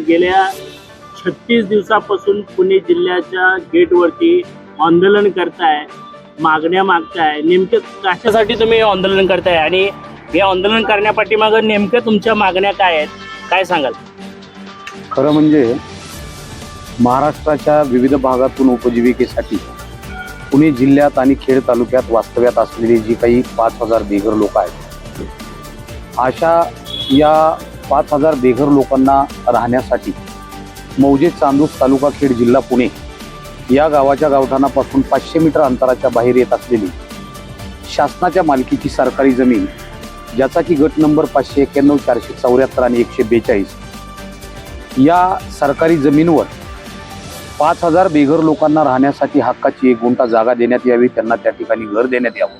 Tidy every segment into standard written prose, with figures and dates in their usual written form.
गेल्या 36 दिवसापासून पुणे जिल्ह्याच्या गेटवरती आंदोलन करताय, मागण्या मागताय. नेमके कशासाठी तुम्ही आंदोलन करताय आणि हे आंदोलन करण्यापाठीमागे नेमक्या तुमच्या मागण्या काय आहेत, काय सांगाल? खरं म्हणजे महाराष्ट्राच्या विविध भागातून उपजीविकेसाठी पुणे जिल्ह्यात आणि खेड तालुक्यात वास्तव्यात असलेली जी काही 5,000 बेघर लोक आहेत, अशा या 5,000 बेघर लोकांना राहण्यासाठी मौजे चांदूस तालुका खेड जिल्हा पुणे या गावाच्या गावठाणापासून 500 मीटर अंतराच्या बाहेर येत असलेली शासनाच्या मालकीची सरकारी जमीन, ज्याचा की गट नंबर 591, 474 आणि 142 या सरकारी जमीनवर 5,000 बेघर लोकांना राहण्यासाठी हक्काची 1 गुंठा जागा देण्यात यावी, त्यांना त्या ठिकाणी घर देण्यात यावं.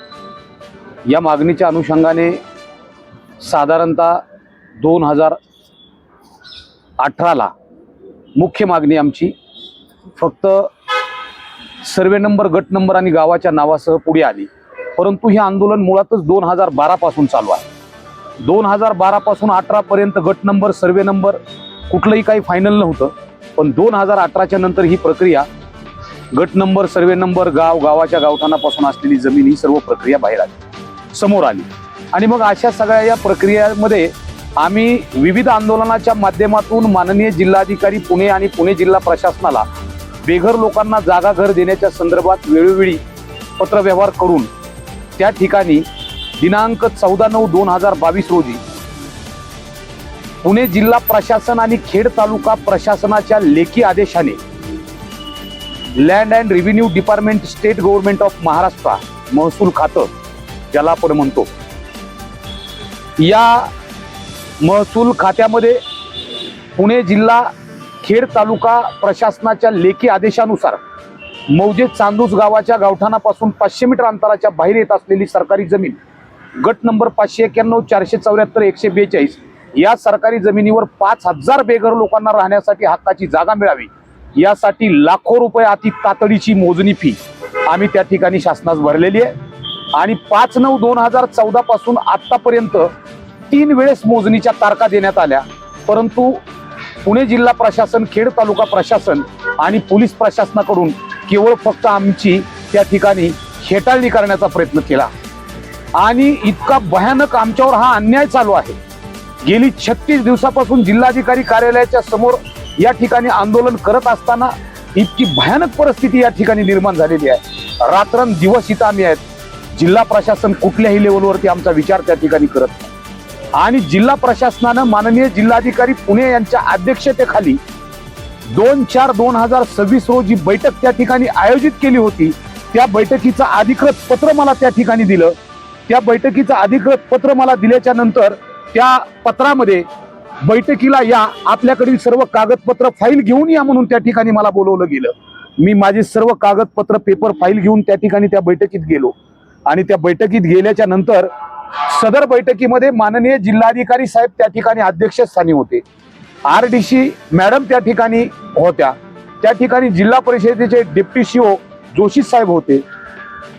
या मागणीच्या अनुषंगाने साधारणतः 2018ला मुख्य मागणी आमची फक्त सर्वे नंबर, गट नंबर आणि गावाच्या नावासह पुढे आली. परंतु हे आंदोलन मुळातच 2012 पासून चालू आहे. 2012 पासून 18 पर्यंत गट नंबर, सर्वे नंबर कुठलंही काही फायनल नव्हतं. पण 2018च्या नंतर ही प्रक्रिया गट नंबर, सर्वे नंबर, गावाच्या गावठाणापासून असलेली जमीन ही सर्व प्रक्रिया बाहेर आली, समोर आली. आणि मग अशा सगळ्या या प्रक्रियेमध्ये आम्ही विविध आंदोलनाच्या माध्यमातून माननीय जिल्हाधिकारी पुणे आणि पुणे जिल्हा प्रशासनाला बेघर लोकांना जागा घर देण्याच्या संदर्भात वेळोवेळी पत्रव्यवहार करून त्या ठिकाणी दिनांक 14/9/2022 रोजी पुणे जिल्हा प्रशासन आणि खेड तालुका प्रशासनाच्या लेखी आदेशाने land and revenue department, state government of Maharashtra, महसूल खातं ज्याला आपण म्हणतो, या महसूल खात्यामध्ये पुणे जिल्हा खेड तालुका प्रशासनाच्या लेखी आदेशानुसार मौजे चांदूस गावाच्या गावठाणापासून 500 मीटर अंतराच्या बाहेर येत असलेली सरकारी जमीन गट नंबर 591, 474, 142 या सरकारी जमिनीवर 5,000 बेघर लोकांना राहण्यासाठी हक्काची जागा मिळावी, यासाठी लाखो रुपये अति तातडीची मोजणी फी आम्ही त्या ठिकाणी शासनास भरलेली आहे. आणि 5/9/2014 पासून आतापर्यंत 3 वेळेस मोजणीच्या तारखा देण्यात आल्या. परंतु पुणे जिल्हा प्रशासन, खेड तालुका प्रशासन आणि पोलीस प्रशासनाकडून केवळ फक्त आमची त्या ठिकाणी हेटाळणी करण्याचा प्रयत्न केला. आणि इतका भयानक आमच्यावर हा अन्याय चालू आहे. गेली 36 दिवसापासून जिल्हाधिकारी कार्यालयाच्या समोर या ठिकाणी आंदोलन करत असताना इतकी भयानक परिस्थिती या ठिकाणी निर्माण झालेली आहे. रात्रंदिवस इथं आम्ही आहेत. जिल्हा प्रशासन कुठल्याही लेवलवरती आमचा विचार त्या ठिकाणी करत नाही. आणि जिल्हा प्रशासनानं माननीय जिल्हाधिकारी पुणे यांच्या अध्यक्षतेखाली 2/4/2026 रोजी बैठक त्या ठिकाणी आयोजित केली होती. त्या बैठकीचं अधिकृत पत्र मला त्या ठिकाणी दिलं. त्या बैठकीचं अधिकृत पत्र मला दिल्याच्या नंतर त्या पत्रामध्ये बैठकीला या, आपल्याकडील सर्व कागदपत्र फाईल घेऊन या म्हणून त्या ठिकाणी मला बोलवलं गेलं. मी माझे सर्व कागदपत्र, पेपर, फाईल घेऊन त्या ठिकाणी त्या बैठकीत गेलो. आणि त्या बैठकीत गेल्याच्या नंतर सदर बैठकीमध्ये माननीय जिल्हाधिकारी साहेब त्या ठिकाणी अध्यक्षस्थानी होते. RDC मॅडम त्या ठिकाणी होत्या. त्या ठिकाणी जिल्हा परिषदेचे डेप्टी CO जोशी साहेब होते.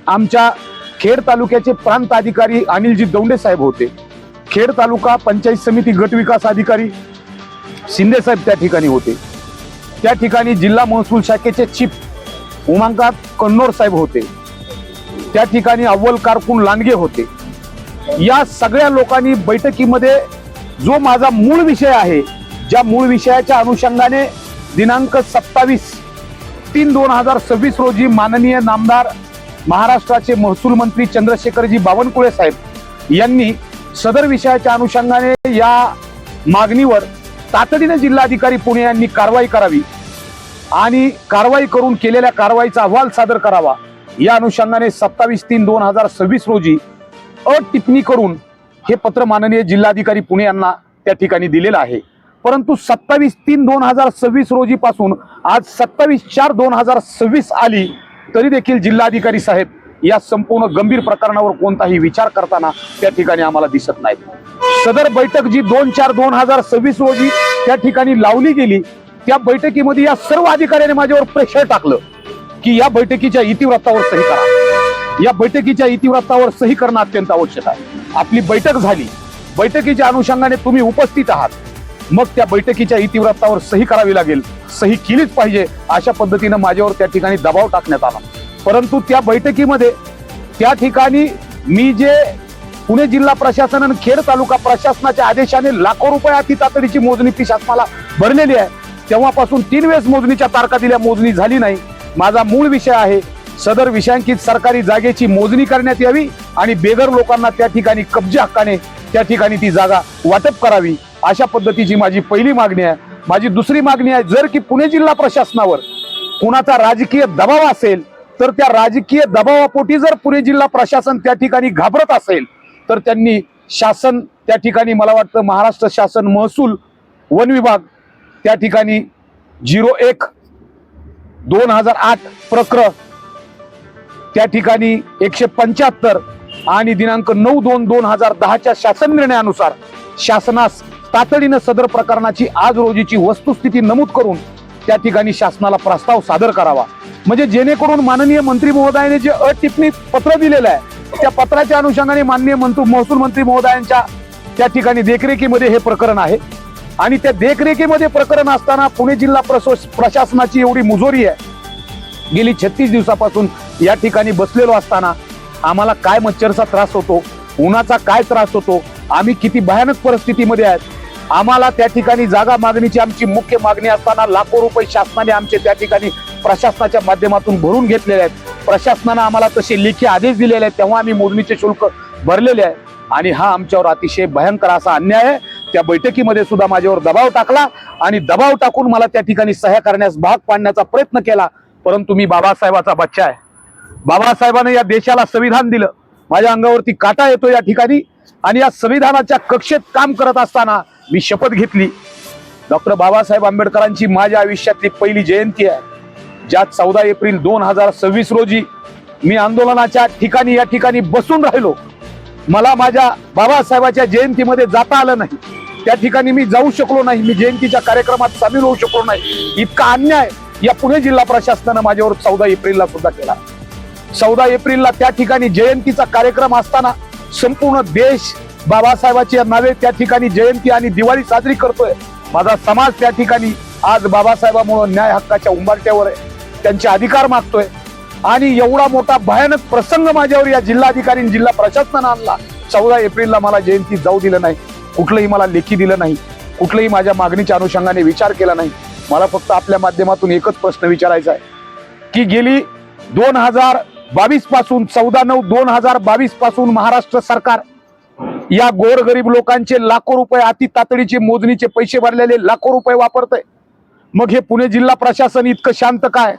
आमच्या खेड तालुक्याचे प्रांत अधिकारी अनिलजी दौंडे साहेब होते. खेड तालुका पंचायत समिती गट विकास अधिकारी शिंदे साहेब त्या ठिकाणी होते. त्या ठिकाणी जिल्हा महसूल शाखेचे चीफ उमाकांत कन्नोर साहेब होते. त्या ठिकाणी अव्वल कारकून लांडगे होते. या सगळ्या लोकांनी बैठकीमध्ये जो माझा मूळ विषय आहे, ज्या मूळ विषयाच्या अनुषंगाने दिनांक 27/3/2026 रोजी माननीय नामदार महाराष्ट्राचे महसूल मंत्री चंद्रशेखरजी बावनकुळे साहेब यांनी सदर विषयाच्या अनुषंगाने या मागणीवर तातडीने जिल्हाधिकारी पुणे यांनी कारवाई करावी आणि कारवाई करून केलेल्या कारवाईचा अहवाल सादर करावा, या अनुषंगाने 27/3/2026 रोजी टिप्पणी करून हे पत्र माननीय जिल्हाधिकारी पुणे यांना त्या ठिकाणी दिलेलं आहे. परंतु 27/3/2026 रोजी पासून आज 27/4/2026 आली तरी देखील जिल्हाधिकारी साहेब या संपूर्ण गंभीर प्रकरणावर कोणताही विचार करताना त्या ठिकाणी आम्हाला दिसत नाही. सदर बैठक जी 2/4/2026 रोजी त्या ठिकाणी लावली गेली, त्या बैठकीमध्ये या सर्व अधिकाऱ्यांनी माझ्यावर प्रेशर टाकलं की या बैठकीच्या इतिवृत्तावर सही करा. या बैठकीच्या इतिवृत्तावर सही करणं अत्यंत आवश्यक आहे. आपली बैठक झाली, बैठकीच्या अनुषंगाने तुम्ही उपस्थित आहात. मग त्या बैठकीच्या इतिवृत्तावर सही करावी लागेल, सही केलीच पाहिजे, अशा पद्धतीनं माझ्यावर त्या ठिकाणी दबाव टाकण्यात आला. परंतु त्या बैठकीमध्ये त्या ठिकाणी मी जे पुणे जिल्हा प्रशासन आणि खेड तालुका प्रशासनाच्या आदेशाने लाखो रुपये अति तातडीची मोजणी ती शासनाला भरलेली आहे, तेव्हापासून 3 वेळेस मोजणीच्या तारखा दिल्या, मोजणी झाली नाही. माझा मूळ विषय आहे सदर विषयांकित सरकारी जागेची मोजणी करण्यात यावी आणि बेघर लोकांना त्या ठिकाणी कब्जे हक्काने त्या ठिकाणी ती जागा वाटप करावी, अशा पद्धतीची माझी पहिली मागणी आहे. माझी दुसरी मागणी आहे, जर की पुणे जिल्हा प्रशासनावर कुणाचा राजकीय दबाव असेल तर त्या राजकीय दबावापोटी जर पुणे जिल्हा प्रशासन त्या ठिकाणी घाबरत असेल तर त्यांनी शासन त्या ठिकाणी, मला वाटतं महाराष्ट्र शासन महसूल वन विभाग त्या ठिकाणी 01/2008 प्रकरण त्या ठिकाणी 175 आणि दिनांक 9/2/2010 शासन निर्णयानुसार शासनास तातडीनं सदर प्रकरणाची आज रोजीची वस्तुस्थिती नमूद करून त्या ठिकाणी शासनाला प्रस्ताव सादर करावा. म्हणजे जेणेकरून माननीय मंत्री महोदयाने जे अटिप्पणी पत्र दिलेलं आहे त्या पत्राच्या अनुषंगाने माननीय महसूल मंत्री महोदयांच्या त्या ठिकाणी देखरेखीमध्ये हे प्रकरण आहे आणि त्या देखरेखीमध्ये प्रकरण असताना पुणे जिल्हा प्रशासनाची एवढी मुजोरी आहे. गेली 36 दिवसापासून या ठिकाणी बसलेलो असताना आम्हाला काय मच्छरचा त्रास होतो, उन्हाचा काय त्रास होतो, आम्ही किती भयानक परिस्थितीमध्ये आहेत. आम्हाला त्या ठिकाणी जागा मागणीची आमची मुख्य मागणी असताना लाखो रुपये शासनाने आमचे त्या ठिकाणी प्रशासनाच्या माध्यमातून भरून घेतलेले आहेत. प्रशासनानं आम्हाला तसे लेखी आदेश दिलेले आहेत, तेव्हा आम्ही मोजणीचे शुल्क भरलेले आहे आणि हा आमच्यावर अतिशय भयंकर असा अन्याय आहे. त्या बैठकीमध्ये सुद्धा माझ्यावर दबाव टाकला आणि दबाव टाकून मला त्या ठिकाणी सह्या करण्यास भाग पाडण्याचा प्रयत्न केला. परंतु मी बाबासाहेबाचा बच्चा आहे. बाबासाहेबांनी या देशाला संविधान दिलं, माझ्या अंगावरती काटा येतो या ठिकाणी आणि या संविधानाच्या कक्षेत काम करत असताना मी शपथ घेतली. डॉक्टर बाबासाहेब आंबेडकरांची माझ्या आयुष्यातली पहिली जयंती आहे, ज्यात 14 एप्रिल 2026 रोजी मी आंदोलनाच्या ठिकाणी या ठिकाणी बसून राहिलो. मला माझ्या बाबासाहेबाच्या जयंतीमध्ये जाता आलं नाही, त्या ठिकाणी मी जाऊ शकलो नाही, मी जयंतीच्या कार्यक्रमात सामील होऊ शकलो नाही. इतका अन्याय या पुणे जिल्हा प्रशासनानं माझ्यावर 14 एप्रिलला सुद्धा केला. 14 एप्रिलला त्या ठिकाणी जयंतीचा कार्यक्रम असताना संपूर्ण देश बाबासाहेबाच्या नावे त्या ठिकाणी जयंती आणि दिवाळी साजरी करतोय. माझा समाज त्या ठिकाणी आज बाबासाहेबांमुळे न्याय हक्काच्या उंबरठ्यावर आहे, त्यांचे अधिकार मागतोय आणि एवढा मोठा भयानक प्रसंग माझ्यावर या जिल्हाधिकारी जिल्हा प्रशासनानं आणला. 14 एप्रिलला मला जयंती जाऊ दिलं नाही, कुठलंही मला लेखी दिलं नाही, कुठलंही माझ्या मागणीच्या अनुषंगाने विचार केला नाही. मला फक्त आपल्या माध्यमातून एकच प्रश्न विचारायचा आहे की गेली 2022 पासून 14/9/2022 पासून महाराष्ट्र सरकार या गोरगरीब लोकांचे लाखो रुपये अति तातडीचे मोजणीचे पैसे भरलेले लाखो रुपये वापरतंय. मग हे पुणे जिल्हा प्रशासन इतकं शांत काय?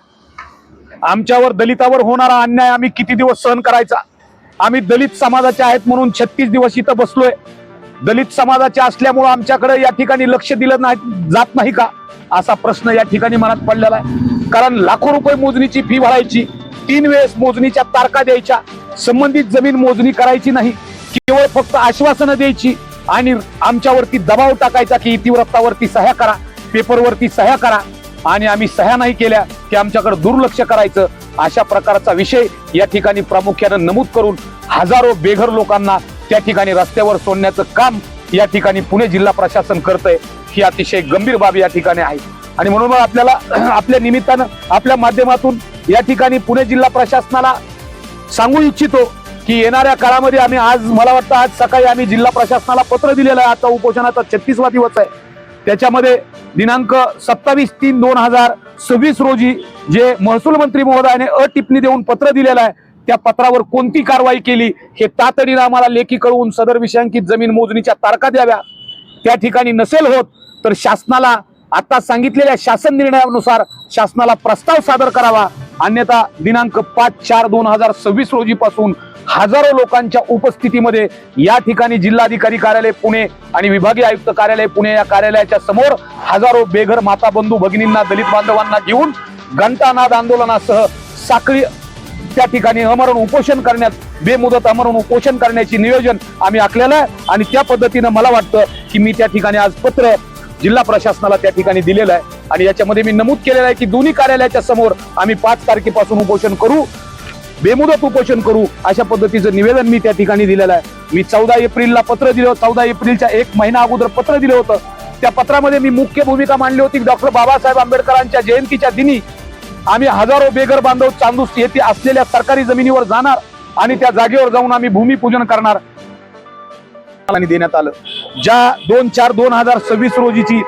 आमच्यावर दलितावर होणारा अन्याय आम्ही किती दिवस सहन करायचा? आम्ही दलित समाजाचे आहेत म्हणून 36 दिवस इथं बसलोय. दलित समाजाचे असल्यामुळे आमच्याकडे या ठिकाणी लक्ष दिलं नाही जात नाही का, असा प्रश्न या ठिकाणी मनात पडलेला आहे. कारण लाखो रुपये मोजणीची फी भरायची, 3 वेळेस मोजणीच्या तारखा द्यायच्या, संबंधित जमीन मोजणी करायची नाही, केवळ फक्त आश्वासनं द्यायची आणि आमच्यावरती दबाव टाकायचा की इतिवृत्तावरती सह्या करा, पेपरवरती सह्या करा आणि आम्ही सह्या नाही केल्या की आमच्याकडे दुर्लक्ष करायचं. अशा प्रकारचा विषय या ठिकाणी प्रामुख्याने नमूद करून हजारो बेघर लोकांना त्या ठिकाणी रस्त्यावर सोडण्याचं काम या ठिकाणी पुणे जिल्हा प्रशासन करतंय. ही अतिशय गंभीर बाब या ठिकाणी आहे आणि म्हणून आपल्याला आपल्या निमित्तानं आपल्या माध्यमातून या ठिकाणी पुणे जिल्हा प्रशासनाला सांगू इच्छितो की येणाऱ्या काळामध्ये आम्ही आज, मला वाटतं आज सकाळी आम्ही जिल्हा प्रशासनाला पत्र दिलेलं आहे. आता उपोषणाचा 36वा दिवस आहे. त्याच्यामध्ये दिनांक 27/3/2026 रोजी जे महसूल मंत्री महोदयाने अटिप्पणी देऊन पत्र दिलेलं आहे, त्या पत्रावर कोणती कारवाई केली हे तातडीनं आम्हाला लेखी कळवून सदर विषयांकित जमीन मोजणीच्या तारखा द्याव्या. त्या ठिकाणी नसेल होत तर शासनाला आता सांगितलेल्या शासन निर्णयानुसार शासनाला प्रस्ताव सादर करावा. अन्यथा दिनांक 5/4/2026 रोजी पासून हजारो लोकांच्या उपस्थितीमध्ये या ठिकाणी जिल्हाधिकारी कार्यालय पुणे आणि विभागीय आयुक्त कार्यालय पुणे या कार्यालयाच्या समोर हजारो बेघर माता बंधू भगिनींना, दलित बांधवांना घेऊन घंटानाद आंदोलनासह साखळी त्या ठिकाणी अमरण उपोषण करण्यात, बेमुदत अमरण उपोषण करण्याची नियोजन आम्ही आखलेलं आहे आणि त्या पद्धतीनं मला वाटतं की मी त्या ठिकाणी आज पत्र जिल्हा प्रशासनाला त्या ठिकाणी दिलेलं आहे आणि याच्यामध्ये मी नमूद केलेलं आहे की दोन्ही कार्यालयाच्या समोर आम्ही 5 तारखेपासून उपोषण करू, बेमुदत उपोषण करू, अशा पद्धतीचं निवेदन मी त्या ठिकाणी दिलेलं आहे. मी 14 एप्रिलला पत्र दिलं, 14 एप्रिलच्या 1 महिना अगोदर पत्र दिलं होतं त्या पत्रामध्ये मी मुख्य भूमिका मांडली होती. डॉक्टर बाबासाहेब आंबेडकरांच्या जयंतीच्या दिनी आम्ही हजारो बेघर बांधव चांदूस येथे असलेल्या सरकारी जमिनीवर जाणार आणि त्या जागेवर जाऊन आम्ही भूमिपूजन करणार. आणि देण्यात आलं. ज्या 2/4/2026 रोजीची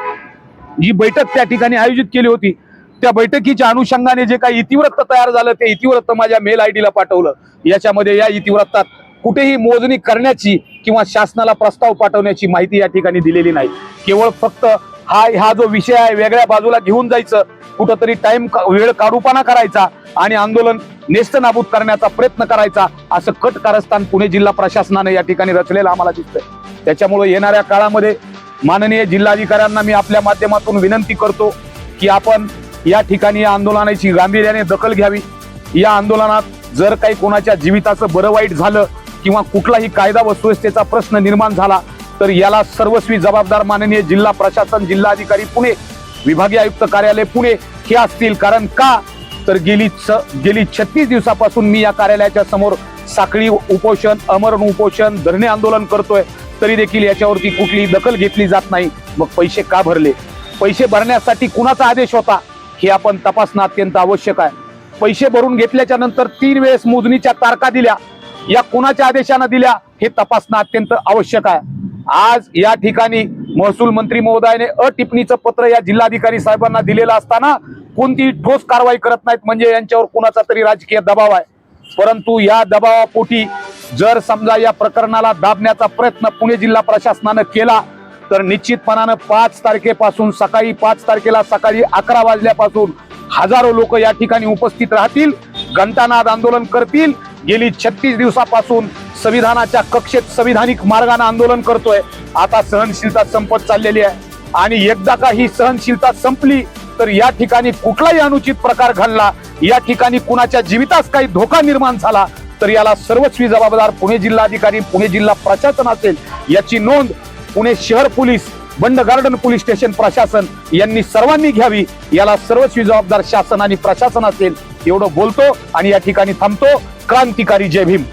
जी बैठक त्या ठिकाणी आयोजित केली होती, त्या बैठकीच्या अनुषंगाने जे काही इतिवृत्त तयार झालं ते इतिवृत्त माझ्या मेल ID ला पाठवलं. याच्यामध्ये या इतिवृत्तात कुठेही मोजणी करण्याची किंवा शासनाला प्रस्ताव पाठवण्याची माहिती या ठिकाणी दिलेली नाही. केवळ फक्त हा जो विषय आहे वेगळ्या बाजूला घेऊन जायचं, कुठंतरी वेळ काढूपणा करायचा आणि आंदोलन नेस्तनाबूत करण्याचा प्रयत्न करायचा, असं कट कारस्थान पुणे जिल्हा प्रशासनाने या ठिकाणी रचलेलं आम्हाला दिसतंय. त्याच्यामुळे येणाऱ्या काळामध्ये माननीय जिल्हाधिकाऱ्यांना मी आपल्या माध्यमातून विनंती करतो की आपण या ठिकाणी या आंदोलनाची गांभीर्याने दखल घ्यावी. या आंदोलनात जर काही कोणाच्या जीविताचं बरं वाईट झालं किंवा कुठलाही कायदा व सुव्यवस्थेचा प्रश्न निर्माण झाला तर याला सर्वस्वी जबाबदार माननीय जिल्हा प्रशासन, जिल्हाधिकारी पुणे, विभागीय आयुक्त कार्यालय पुणे हे असतील. कारण का तर गेली 36 दिवसापासून मी या कार्यालयाच्या समोर साखळी उपोषण, आमरण उपोषण, धरणे आंदोलन करतोय, तरी देखील याच्यावरती कुठलीही दखल घेतली जात नाही. मग पैसे का भरले? पैसे भरण्यासाठी कुणाचा आदेश होता हे आपण तपासणं अत्यंत आवश्यक आहे. पैसे भरून घेतल्याच्या नंतर 3 वेळेस मोजणीच्या तारखा दिल्या, या कोणाच्या आदेशाने दिल्या हे तपासणं अत्यंत आवश्यक आहे. आज या ठिकाणी महसूल मंत्री महोदयाने अटिप्पणीचं पत्र या जिल्हाधिकारी साहेबांना दिलेलं असताना कोणतीही ठोस कारवाई करत नाहीत, म्हणजे यांच्यावर कुणाचा तरी राजकीय दबाव आहे. परंतु या दबावापोटी जर समजा या प्रकरणाला दाबण्याचा प्रयत्न पुणे जिल्हा प्रशासनानं केला तर निश्चितपणानं 5 तारखेपासून सकाळी 5 तारखेला सकाळी 11 वाजल्यापासून हजारो लोक या ठिकाणी उपस्थित राहतील, घंटानाद आंदोलन करतील. गेली 36 दिवसापासून संविधानाच्या कक्षेत संविधानिक मार्गाने आंदोलन करतोय. आता सहनशीलता संपत चाललेली आहे आणि एकदा का ही सहनशीलता संपली तर या ठिकाणी कुठलाही अनुचित प्रकार घडला, या ठिकाणी कुणाच्या जीवितास काही धोका निर्माण झाला तर याला सर्वस्वी जबाबदार पुणे जिल्हाधिकारी, पुणे जिल्हा प्रशासन असेल. याची नोंद पुणे शहर पोलीस, बंड गार्डन पोलीस स्टेशन प्रशासन यांनी सर्वांनी घ्यावी. याला सर्वस्वी जबाबदार शासन आणि प्रशासन असेल. एवढं बोलतो आणि या ठिकाणी थांबतो. क्रांतिकारी जय भीम.